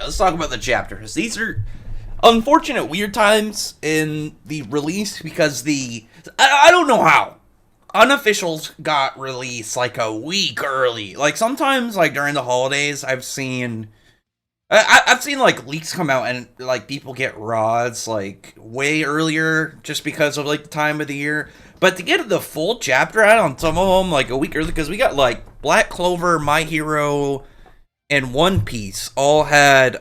let's talk about the chapters. These are unfortunate weird times in the release because I don't know how unofficials got released like a week early. Like sometimes like during the holidays I've seen like leaks come out and like people get rods like way earlier just because of like the time of the year. But to get the full chapter out on some of them like a week early, because we got like Black Clover, My Hero, and One Piece all had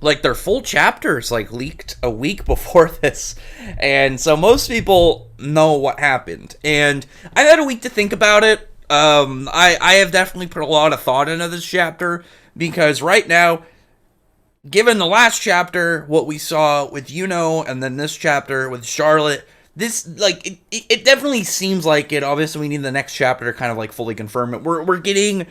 like their full chapters like leaked a week before this, and so most people know what happened. And I had a week to think about it. I have definitely put a lot of thought into this chapter because right now, given the last chapter, what we saw with Yuno, and then this chapter with Charlotte, this like it definitely seems like it. Obviously, we need the next chapter to kind of like fully confirm it. We're getting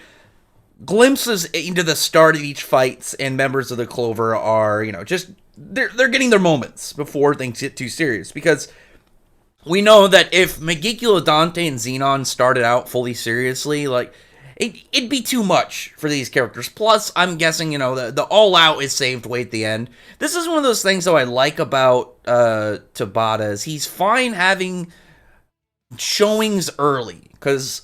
glimpses into the start of each fights, and members of the Clover are, just they're getting their moments before things get too serious, because we know that if Megicula, Dante, and Xenon started out fully seriously, like it'd be too much for these characters. Plus, I'm guessing, the all out is saved way at the end. This is one of those things that I like about Tabata, is he's fine having showings early, because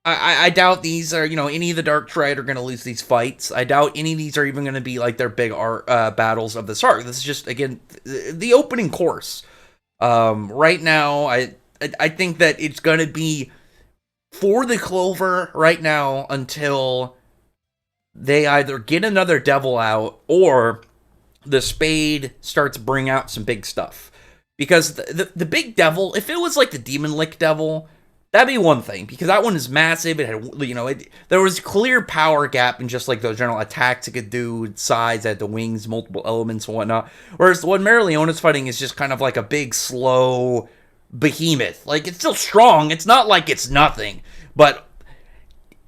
I doubt these are, any of the Dark Triad are going to lose these fights. I doubt any of these are even going to be like their big battles of this arc. This is just, again, the opening course. Right now, I think that it's going to be for the Clover right now until they either get another devil out or the Spade starts to bring out some big stuff. Because the big devil, if it was like the Demon Lick Devil, that'd be one thing, because that one is massive. It had, there was clear power gap in just like those general attacks it could do, size, it had the wings, multiple elements and whatnot. Whereas the one Mereoleona's fighting is just kind of like a big, slow behemoth. Like, it's still strong. It's not like it's nothing, but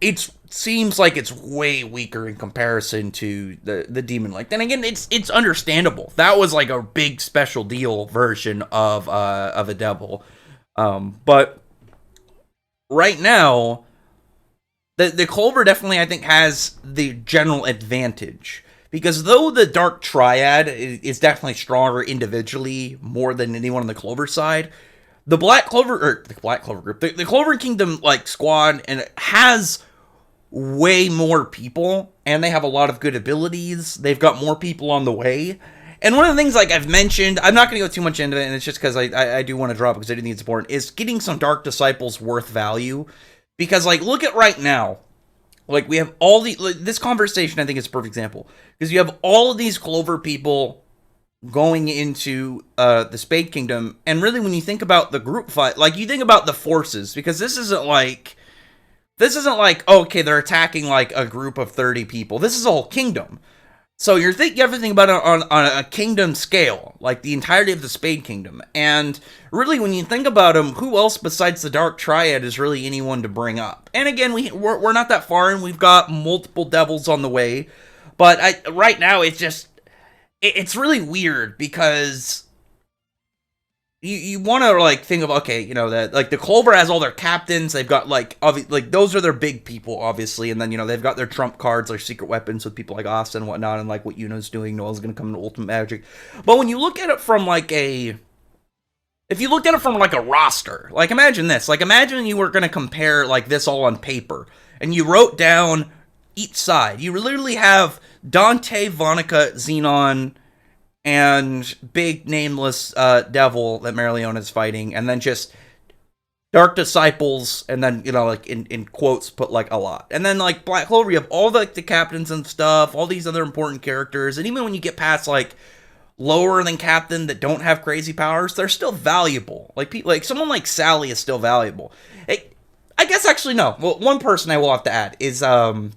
it seems like it's way weaker in comparison to the Demon Lick. Then again, it's understandable. That was like a big special deal version of a devil. But right now, the Clover definitely, I think, has the general advantage. Because though the Dark Triad is definitely stronger individually, more than anyone on the Clover side, the Black Clover group, the Clover Kingdom, like, squad, and it has way more people, and they have a lot of good abilities. They've got more people on the way. And one of the things, like I've mentioned, I'm not going to go too much into it, and it's just because I do want to drop it because I do think it's important, is getting some Dark Disciples worth value. Because, like, look at right now. Like, we have all this conversation, I think, is a perfect example. Because you have all of these Clover people going into the Spade Kingdom, and really, when you think about the group fight, like, you think about the forces, because this isn't like, okay, they're attacking, like, a group of 30 people. This is a whole kingdom. So you have to think about it on a kingdom scale, like the entirety of the Spade Kingdom. And really, when you think about them, who else besides the Dark Triad is really anyone to bring up? And again, we're not that far in. We've got multiple devils on the way. But right now, it's really weird, because you want to, like, think of, okay, that, like, the Clover has all their captains. They've got, like, those are their big people, obviously. And then, they've got their trump cards, their secret weapons with people like Austin and whatnot, and, like, what Yuno's doing. Noel's going to come into Ultimate Magic. But when you look at it from, like, if you looked at it from, like, a roster, like, imagine this. Like, imagine you were going to compare, like, this all on paper, and you wrote down each side. You literally have Dante, Vonica, Xenon, and big nameless devil that Mereoleona's fighting, and then just Dark Disciples, and then, like, in quotes, put, like, a lot. And then, like, Black Clover, you have all the captains and stuff, all these other important characters, and even when you get past, like, lower than captain that don't have crazy powers, they're still valuable. Like someone like Sally is still valuable. I guess, actually, no. Well, one person I will have to add is, the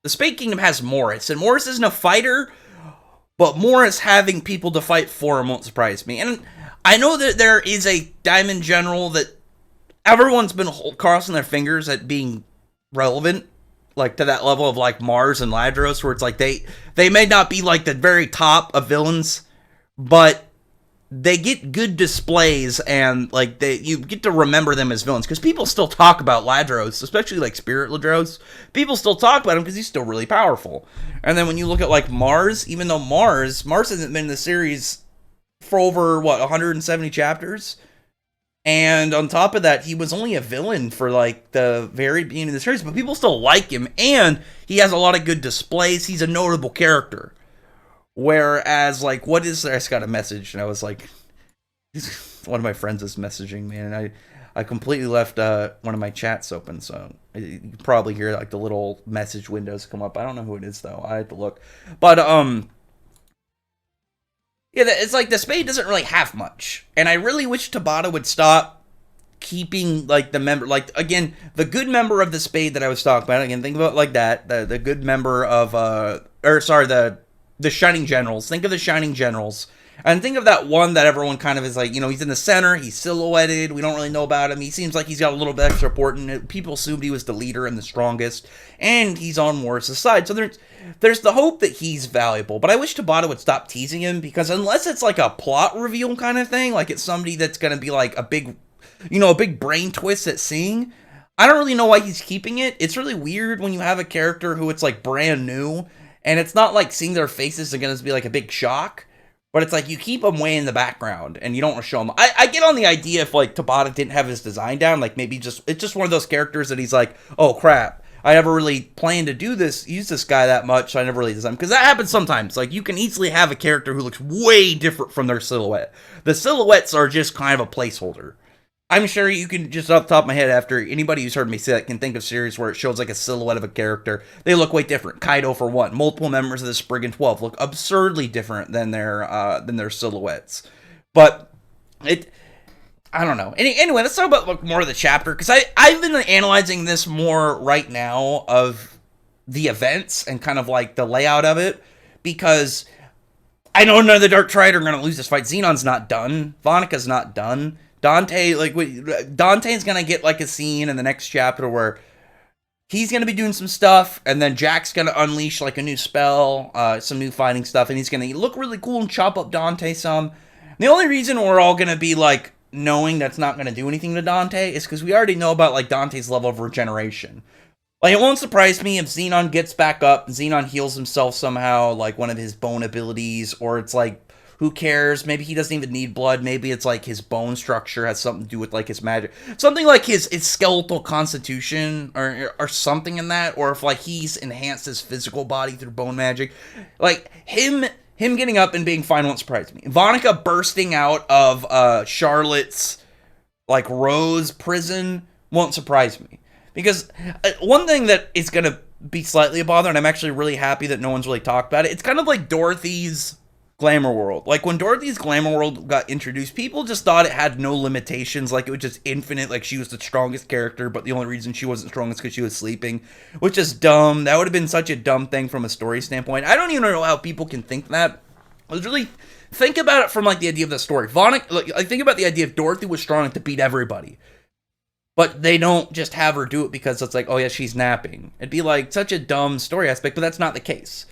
Spade Kingdom has Morris, and Morris isn't a fighter, but Morris having people to fight for him won't surprise me. And I know that there is a Diamond General that everyone's been crossing their fingers at being relevant, like, to that level of, like, Mars and Ladros, where it's like they may not be, like, the very top of villains, but they get good displays, and like you get to remember them as villains, because people still talk about Ladros, especially like Spirit Ladros. People still talk about him because he's still really powerful. And then when you look at like Mars, even though Mars hasn't been in the series for over 170 chapters, and on top of that, he was only a villain for like the very beginning of the series, but people still like him, and he has a lot of good displays. He's a notable character. Whereas, like, what is there? I just got a message, and I was like, one of my friends is messaging me, and I completely left one of my chats open, so you can probably hear like the little message windows come up. I don't know who it is though. I have to look, but yeah, it's like the Spade doesn't really have much, and I really wish Tabata would stop keeping like the member, like again, the good member of the Spade that I was talking about. Again, think about it like that, the good member of the Shining Generals. Think of the Shining Generals. And think of that one that everyone kind of is like, you know, he's in the center, he's silhouetted, we don't really know about him, he seems like he's got a little bit extra support, and people assumed he was the leader and the strongest, and he's on Morris' side, so there's the hope that he's valuable, but I wish Tabata would stop teasing him, because unless it's like a plot reveal kind of thing, like it's somebody that's gonna be like a big, you know, a big brain twist at seeing, I don't really know why he's keeping it. It's really weird when you have a character who it's like brand new, and it's not like seeing their faces are going to be like a big shock, but it's like you keep them way in the background and you don't want to show them. I get on the idea if like Tabata didn't have his design down, like maybe it's just one of those characters that he's like, oh crap, I never really planned to use this guy that much, so I never really designed him. Because that happens sometimes. Like you can easily have a character who looks way different from their silhouette. The silhouettes are just kind of a placeholder. I'm sure you can, just off the top of my head, after anybody who's heard me say that can think of series where it shows like a silhouette of a character. They look way different. Kaido, for one. Multiple members of the Spriggan 12 look absurdly different than their silhouettes. But I don't know. Anyway, let's talk about like, more of the chapter, because I've been analyzing this more right now of the events and kind of like the layout of it, because I know none of the Dark Triad are going to lose this fight. Xenon's not done. Vonika's not done. Dante's gonna get like a scene in the next chapter where he's gonna be doing some stuff, and then Jack's gonna unleash like a new spell, some new fighting stuff, and he's gonna look really cool and chop up Dante some. The only reason we're all gonna be like knowing that's not gonna do anything to Dante is because we already know about like Dante's level of regeneration. Like, it won't surprise me if Xenon gets back up, Xenon heals himself somehow, like one of his bone abilities, or it's like, who cares? Maybe he doesn't even need blood. Maybe it's like his bone structure has something to do with like his magic. Something like his skeletal constitution or something in that. Or if like he's enhanced his physical body through bone magic. Like him getting up and being fine won't surprise me. Vonika bursting out of Charlotte's like Rose prison won't surprise me. Because one thing that is going to be slightly a bother, and I'm actually really happy that no one's really talked about it. It's kind of like Dorothy's Glamour World. Like when Dorothy's Glamour World got introduced, people just thought it had no limitations, like it was just infinite, like she was the strongest character, but the only reason she wasn't strong is because she was sleeping, which is dumb. That would have been such a dumb thing from a story standpoint. I don't even know how people can think that. I was really think about it from like the idea of the story. Vonik, like I think about the idea of Dorothy was strong enough to beat everybody, but they don't just have her do it because it's like, oh yeah, she's napping. It'd be like such a dumb story aspect, but that's not the case.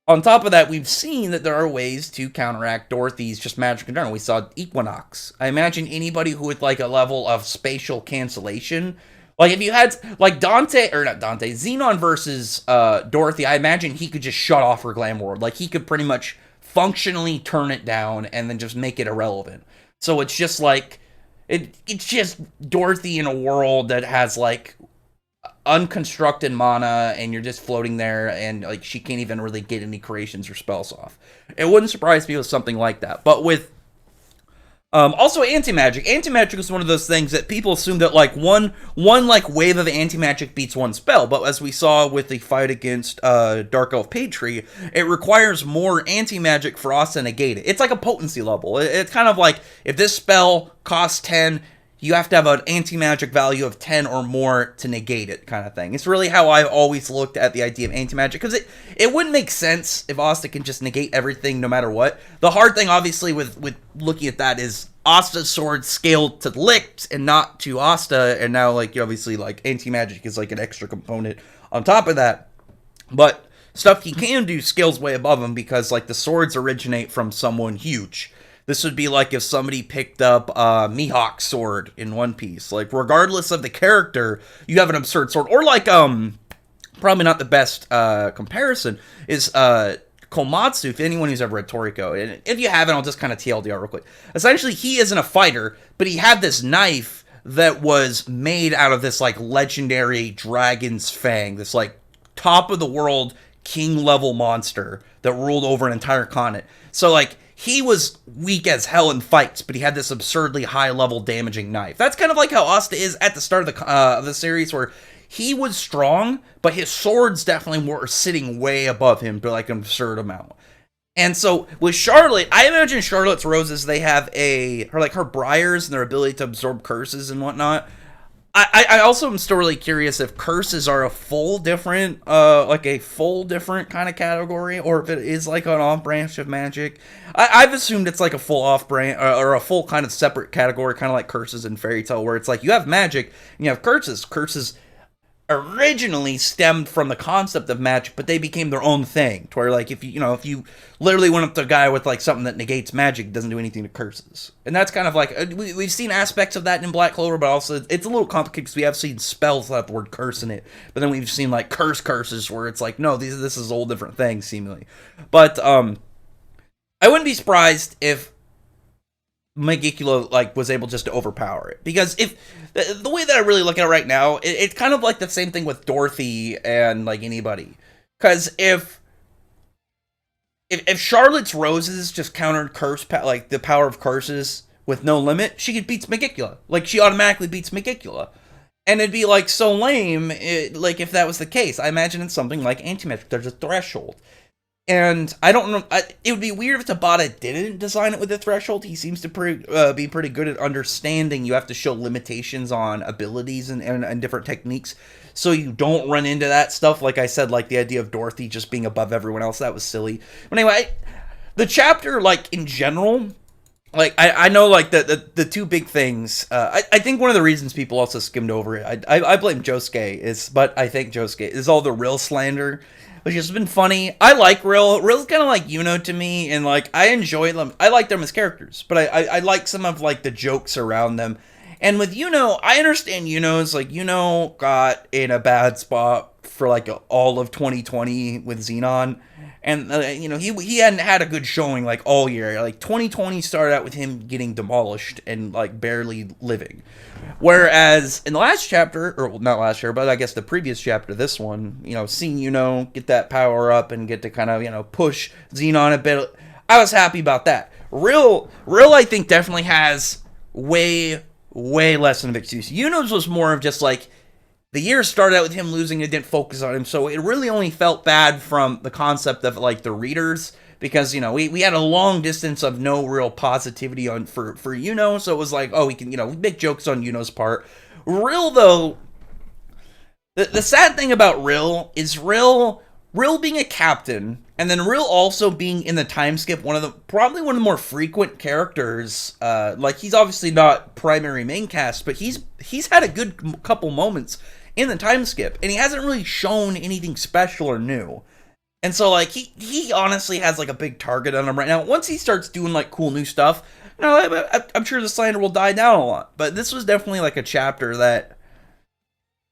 On top of that, we've seen that there are ways to counteract Dorothy's just magic in general. We saw Equinox. I imagine anybody who with like a level of spatial cancellation, like if you had like Xenon versus Dorothy, I imagine he could just shut off her Glamour World. Like he could pretty much functionally turn it down and then just make it irrelevant. So it's just like, it's just Dorothy in a world that has like unconstructed mana, and you're just floating there, and like she can't even really get any creations or spells off. It wouldn't surprise me with something like that. But with also anti-magic. Anti-magic is one of those things that people assume that like one like wave of anti-magic beats one spell, but as we saw with the fight against Dark Elf Patriot, it requires more anti-magic for us to negate it. It's like a potency level. It's kind of like if this spell costs 10, you have to have an anti-magic value of 10 or more to negate it, kind of thing. It's really how I've always looked at the idea of anti-magic, because it wouldn't make sense if Asta can just negate everything no matter what. The hard thing, obviously, with looking at that is Asta's sword scaled to Licht and not to Asta, and now, like, obviously, like, anti-magic is, like, an extra component on top of that. But stuff he can do scales way above him because, like, the swords originate from someone huge. This would be like if somebody picked up Mihawk's sword in One Piece. Like, regardless of the character, you have an absurd sword. Or like, probably not the best comparison, is Komatsu, if anyone who's ever read Toriko. And if you haven't, I'll just kind of TLDR real quick. Essentially, he isn't a fighter, but he had this knife that was made out of this, like, legendary dragon's fang. This, like, top of the world king level monster that ruled over an entire continent. So, like, he was weak as hell in fights, but he had this absurdly high level damaging knife. That's kind of like how Asta is at the start of the series, where he was strong, but his swords definitely were sitting way above him to like an absurd amount. And so with Charlotte, I imagine Charlotte's roses, they have her briars and their ability to absorb curses and whatnot. I also am still really curious if curses are a full different kind of category, or if it is like an off branch of magic. I've assumed it's like a full off branch or a full kind of separate category, kind of like curses in Fairy Tail, where it's like you have magic and you have curses. Curses originally stemmed from the concept of magic, but they became their own thing. To where, like, if you literally went up to a guy with like something that negates magic, it doesn't do anything to curses. And that's kind of like we've seen aspects of that in Black Clover, but also it's a little complicated because we have seen spells that have the word curse in it, but then we've seen like curses where it's like, no, this is a whole different thing seemingly. But I wouldn't be surprised if Megicula like was able just to overpower it, because if the way that I really look at it right now, it's kind of like the same thing with Dorothy and like anybody, because if Charlotte's roses just countered like the power of curses with no limit, she beats Megicula. Like, she automatically beats Megicula, and it'd be like so lame. Like, if that was the case, I imagine it's something like anti-magic. There's a threshold. And I don't know, it would be weird if Tabata didn't design it with a threshold. He seems to be pretty good at understanding you have to show limitations on abilities and different techniques, so you don't run into that stuff. Like I said, like the idea of Dorothy just being above everyone else, that was silly. But anyway, the chapter, like, in general, like, I know, like, the two big things, I think one of the reasons people also skimmed over it, I blame Josuke, but I think Josuke, is all the Rill slander, which has been funny. I like Rill. Rill's kind of like Yuno to me, and like I enjoy them. I like them as characters, but I like some of like the jokes around them. And with Yuno, I understand Yuno's like, Yuno got in a bad spot for like all of 2020 with Xenon, and he hadn't had a good showing like all year. Like 2020 started out with him getting demolished and like barely living. Whereas in the last chapter, or not last chapter, but I guess the previous chapter, this one, seeing get that power up and get to kind of, push Xenon a bit, I was happy about that. Rill, I think, definitely has way less of an excuse. Yuno's was more of just like, the year started out with him losing, it didn't focus on him, so it really only felt bad from the concept of like the readers, because we had a long distance of no real positivity for Yuno, so it was like, oh, we can we make jokes on Yuno's part. Rill, though, the sad thing about Rill is Rill being a captain, and then Rill also being in the time skip, probably one of the more frequent characters. Like, he's obviously not primary main cast, but he's had a good couple moments in the time skip, and he hasn't really shown anything special or new. And so, like, he honestly has, like, a big target on him right now. Once he starts doing, like, cool new stuff, I'm sure the slander will die down a lot. But this was definitely, like, a chapter that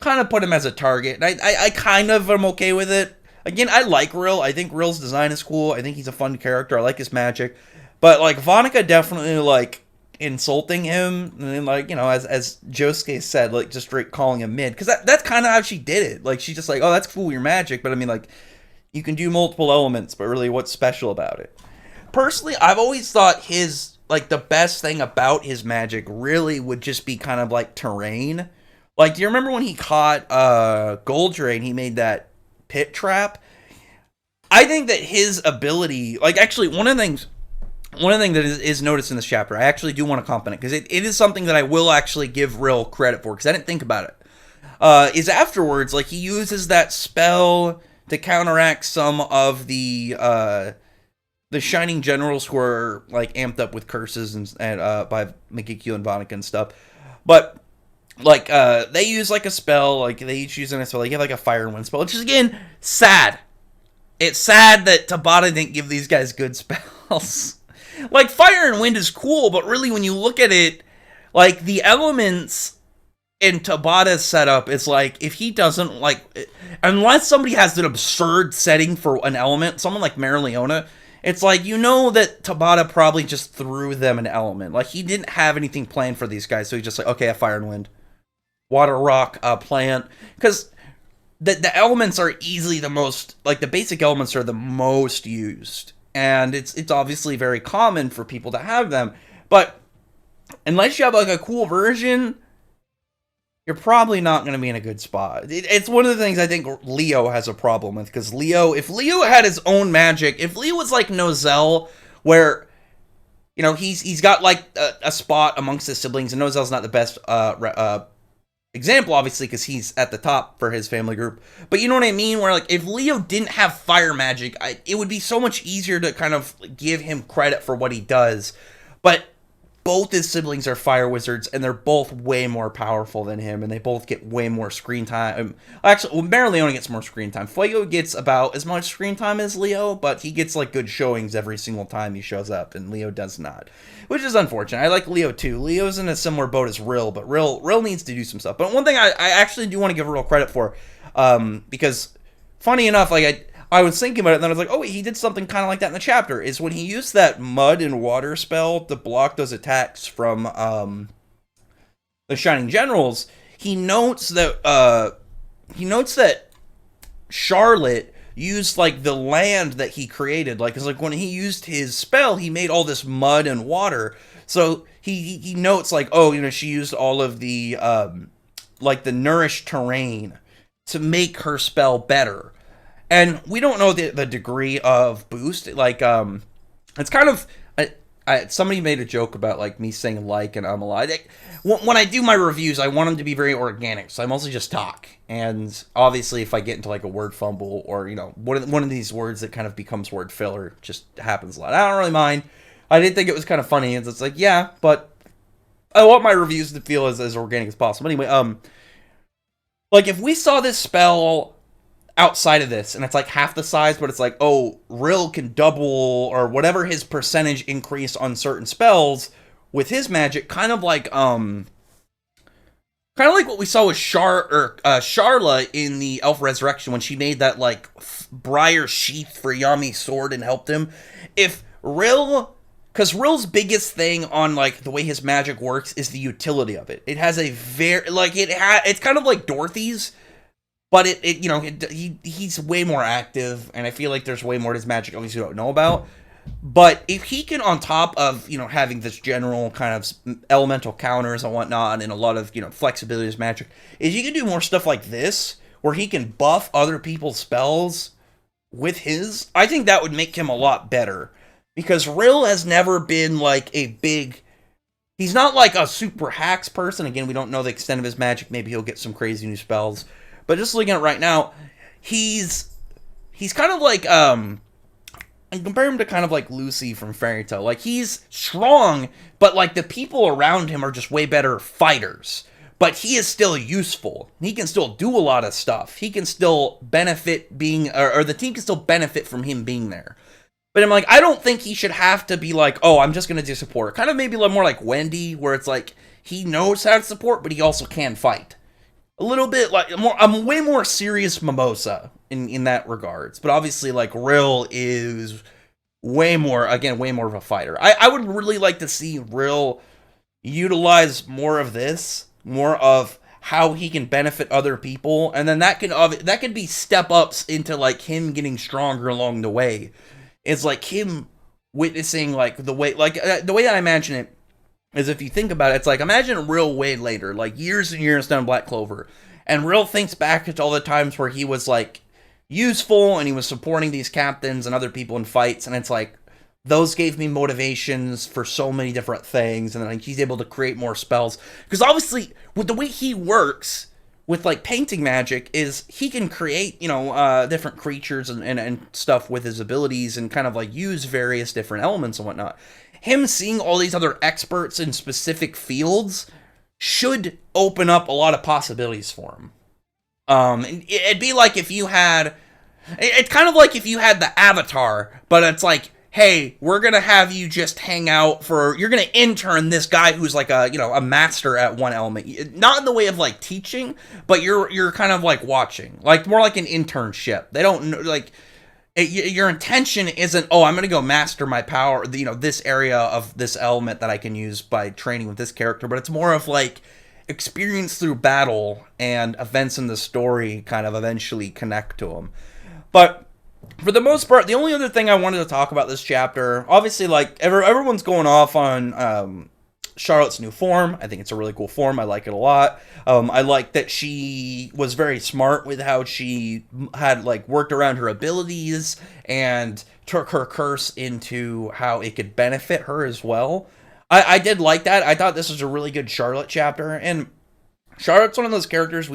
kind of put him as a target. And I kind of am okay with it. Again, I like Rill. I think Rill's design is cool. I think he's a fun character. I like his magic. But, like, Vonica definitely, like, insulting him, and then, like, as Josuke said, like, just straight calling him mid. Because that's kind of how she did it. Like, she's just like, oh, that's cool, your magic. But, I mean, like, you can do multiple elements, but really, what's special about it? Personally, I've always thought the best thing about his magic really would just be kind of like terrain. Like, do you remember when he caught Goldrake, he made that pit trap? I think that his ability, like, actually, one of the things that is noticed in this chapter, I actually do want to compliment it, because it is something that I will actually give Rill credit for, because I didn't think about it, is afterwards, like, he uses that spell to counteract some of the Shining Generals who are, like, amped up with curses and by Megicula and Vonica and stuff. But, like, they use, like, a spell, like, they each use a spell, like, you have, like, a Fire and Wind spell, which is, again, sad. It's sad that Tabata didn't give these guys good spells. like fire and wind is cool, but really when you look at it, like the elements in Tabata's setup is like if he doesn't like, unless somebody has an absurd setting for an element, someone like Marileona, it's like you know that Tabata probably just threw them an element. Like he didn't have anything planned for these guys, so he's just like, okay, I have fire and wind, water, rock, plant, because the elements are easily the most, like the basic elements are the most used, and it's obviously very common for people to have them, but unless you have like a cool version, you're probably not going to be in a good spot. It's one of the things I think Leo has a problem with, because if Leo had his own magic, if Leo was like Nozel, where, you know, he's got like a spot amongst his siblings, and Nozel's not the best example, obviously, because he's at the top for his family group, but you know what I mean, where like if Leo didn't have fire magic, it would be so much easier to kind of give him credit for what he does, but both his siblings are fire wizards, and they're both way more powerful than him, and they both get way more screen time. Actually, well, Marileona gets more screen time. Fuego gets about as much screen time as Leo, but he gets like good showings every single time he shows up, and Leo does not, which is unfortunate. I like Leo too. Leo's in a similar boat as Rill, but Rill needs to do some stuff. But one thing I actually do want to give Rill credit for, because funny enough, like I was thinking about it, and then I was like, oh wait, he did something kind of like that in the chapter, is when he used that mud and water spell to block those attacks from the Shining Generals. He notes that Charlotte used like the land that he created, like, 'cause like when he used his spell, he made all this mud and water. So he notes like, oh, you know, she used all of the like the nourished terrain to make her spell better. And we don't know the degree of boost. Like, it's kind of... somebody made a joke about, like, me saying like and I'm alive. When I do my reviews, I want them to be very organic, so I mostly just talk. And obviously, if I get into, like, a word fumble or, you know, one of these words that kind of becomes word filler, just happens a lot. I don't really mind. I did think it was kind of funny. And it's like, yeah, but I want my reviews to feel as organic as possible. Anyway, like, if we saw this spell outside of this, and it's like half the size, but it's like, oh, Rill can double or whatever his percentage increase on certain spells with his magic, kind of like what we saw with Sharla in the Elf Resurrection when she made that like briar sheath for Yami's sword and helped him. If Rill, because Rill's biggest thing on like the way his magic works is the utility of it. It has a very like it's kind of like Dorothy's. But he's way more active, and I feel like there's way more to his magic obviously we don't know about. But if he can, on top of, you know, having this general kind of elemental counters and whatnot, and a lot of, you know, flexibility of his magic, if he can do more stuff like this, where he can buff other people's spells with his, I think that would make him a lot better. Because Rill has never been like a big... He's not like a super hacks person. Again, we don't know the extent of his magic. Maybe he'll get some crazy new spells. But just looking at it right now, he's kind of like, I compare him to kind of like Lucy from Fairy Tail. Like, he's strong, but like the people around him are just way better fighters. But he is still useful. He can still do a lot of stuff. He can still benefit being, or the team can still benefit from him being there. But I'm like, I don't think he should have to be like, oh, I'm just going to do support. Kind of maybe a little more like Wendy, where it's like, he knows how to support, but he also can fight. A little bit like I'm way more serious Mimosa in that regards, but obviously like Rill is way more of a fighter. I would really like to see Rill utilize more of this, more of how he can benefit other people, and then that could be step ups into like him getting stronger along the way. It's like him witnessing like the way that I imagine it is, if you think about it, it's like, imagine Rill way later, like years and years down Black Clover, and Rill thinks back to all the times where he was like useful and he was supporting these captains and other people in fights, and it's like, those gave me motivations for so many different things, and then like, he's able to create more spells, because obviously with the way he works with like painting magic is he can create, you know, different creatures and stuff with his abilities, and kind of like use various different elements and whatnot. Him seeing all these other experts in specific fields should open up a lot of possibilities for him. It'd be like if you had... It's kind of like if you had the Avatar, but it's like, hey, we're gonna have you just hang out you're gonna intern this guy who's like a master at one element, not in the way of like teaching, but you're kind of like watching, like more like an internship. They don't know, like your intention isn't, oh, I'm gonna go master my power, this area of this element that I can use by training with this character, but it's more of like experience through battle and events in the story kind of eventually connect to them. But for the most part, the only other thing I wanted to talk about this chapter, obviously, like, everyone's going off on Charlotte's new form. I think it's a really cool form. I like it a lot. I like that she was very smart with how she had, like, worked around her abilities and took her curse into how it could benefit her as well. I did like that. I thought this was a really good Charlotte chapter, and Charlotte's one of those characters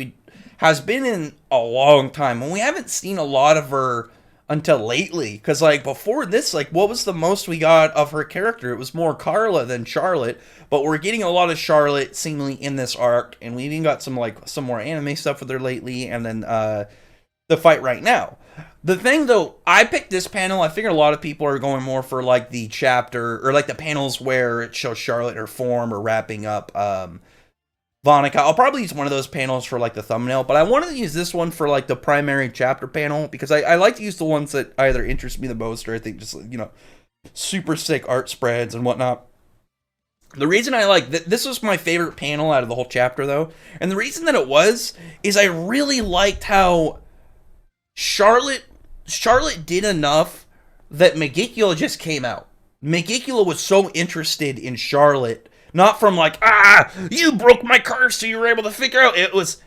has been in a long time, and we haven't seen a lot of her until lately, because like before this, like what was the most we got of her character? It was more Carla than Charlotte, but we're getting a lot of Charlotte seemingly in this arc, and we even got some more anime stuff with her lately, and then the fight right now. The thing though, I picked this panel. I figured a lot of people are going more for like the chapter or like the panels where it shows Charlotte her form or wrapping up Vonica. I'll probably use one of those panels for like the thumbnail, but I wanted to use this one for like the primary chapter panel because I like to use the ones that either interest me the most or I think just, super sick art spreads and whatnot. The reason I like this was my favorite panel out of the whole chapter though, and the reason that it was is I really liked how Charlotte did enough that Megicula just came out. Megicula was so interested in Charlotte, not from like, you broke my curse, so you were able to figure out. It was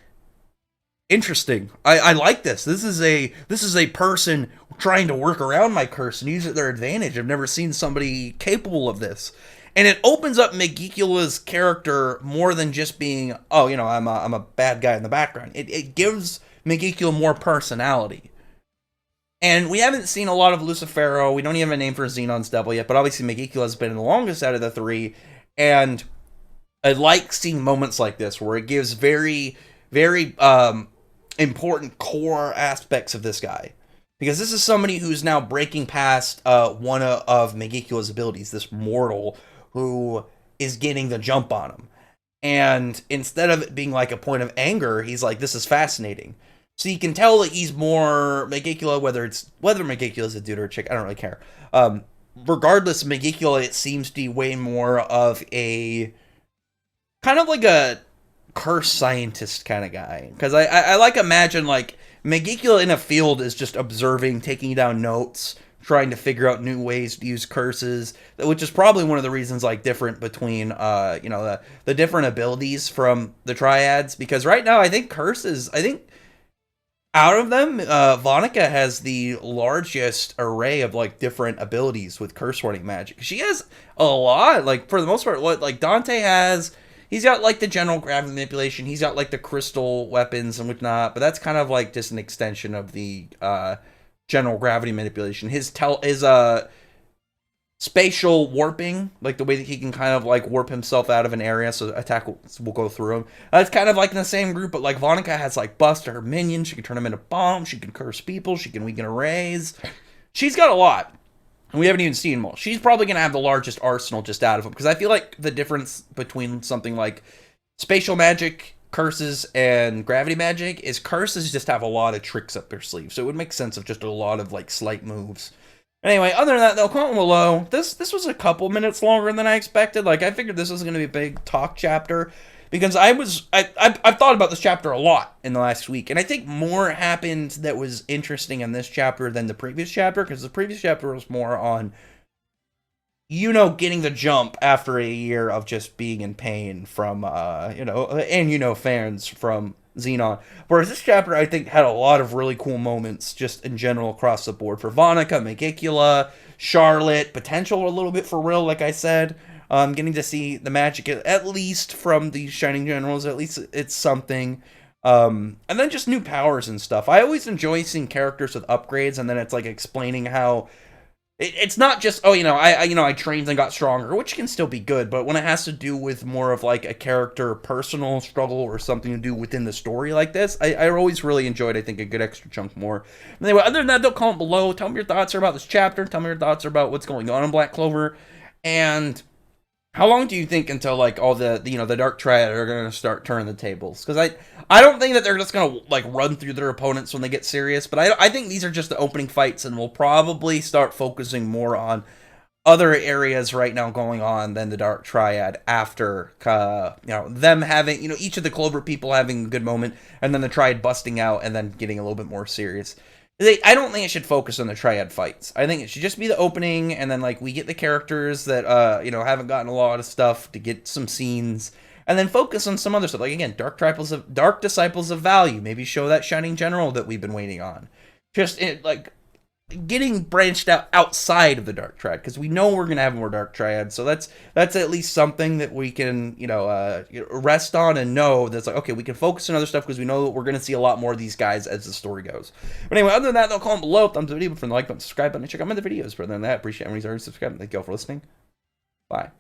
interesting. I like this. This is a person trying to work around my curse and use it to their advantage. I've never seen somebody capable of this. And it opens up Megicula's character more than just being, I'm a bad guy in the background. It gives Megicula more personality. And we haven't seen a lot of Lucifero. We don't even have a name for Xenon's devil yet, but obviously Megicula has been the longest out of the three. And I like seeing moments like this where it gives very, very important core aspects of this guy. Because this is somebody who's now breaking past one of Megicula's abilities, this mortal who is getting the jump on him. And instead of it being like a point of anger, he's like, this is fascinating. So you can tell that he's more Megicula, whether Megicula's a dude or a chick, I don't really care. Regardless, Megicula, it seems to be way more of a kind of like a curse scientist kind of guy. Because I like imagine like Megicula in a field is just observing, taking down notes, trying to figure out new ways to use curses, which is probably one of the reasons like different between the different abilities from the triads. Because right now I think out of them, Vonica has the largest array of like different abilities with curse warding magic. She has a lot, like for the most part. What like Dante has, he's got like the general gravity manipulation. He's got like the crystal weapons and whatnot. But that's kind of like just an extension of the general gravity manipulation. His spatial warping, like the way that he can kind of like warp himself out of an area so attack will go through him. It's kind of like in the same group, but like Vonica has like bust to her minions. She can turn them into bombs. She can curse people. She can weaken arrays. She's got a lot. And we haven't even seen them all. She's probably going to have the largest arsenal just out of them. Because I feel like the difference between something like spatial magic, curses, and gravity magic is curses just have a lot of tricks up their sleeve. So it would make sense of just a lot of like slight moves. Anyway, other than that, though, comment below. This was a couple minutes longer than I expected. Like, I figured this was going to be a big talk chapter. Because I've thought about this chapter a lot in the last week. And I think more happened that was interesting in this chapter than the previous chapter. Because the previous chapter was more on, getting the jump after a year of just being in pain from, fans from Xenon. Whereas this chapter, I think, had a lot of really cool moments just in general across the board. For Vonica, Megicula, Charlotte, potential a little bit for Rill, like I said. Getting to see the magic, at least from the Shining Generals, at least it's something. And then just new powers and stuff. I always enjoy seeing characters with upgrades, and then it's like explaining how It's not just, oh, I trained and got stronger, which can still be good, but when it has to do with more of like a character personal struggle or something to do within the story like this, I always really enjoyed, I think, a good extra chunk more. Anyway, other than that, don't comment below. Tell me your thoughts about this chapter. Tell me your thoughts about what's going on in Black Clover, and how long do you think until like all the Dark Triad are gonna start turning the tables? Because I don't think that they're just gonna like run through their opponents when they get serious, but I think these are just the opening fights, and we'll probably start focusing more on other areas right now going on than the Dark Triad after them having each of the Clover people having a good moment, and then the Triad busting out and then getting a little bit more serious. I don't think it should focus on the Triad fights. I think it should just be the opening, and then like we get the characters that haven't gotten a lot of stuff to get some scenes, and then focus on some other stuff. Like again, Dark Disciples of Value. Maybe show that Shining General that we've been waiting on. Just like getting branched out outside of the Dark Triad, because we know we're gonna have more Dark Triads, so that's at least something that we can rest on and know that's like, okay, we can focus on other stuff because we know that we're gonna see a lot more of these guys as the story goes. But anyway, other than that, they'll comment below, thumbs up the video, from the like button, subscribe button, and check out my other videos. But other than that, appreciate everybody's already subscribed. Thank you all for listening. Bye.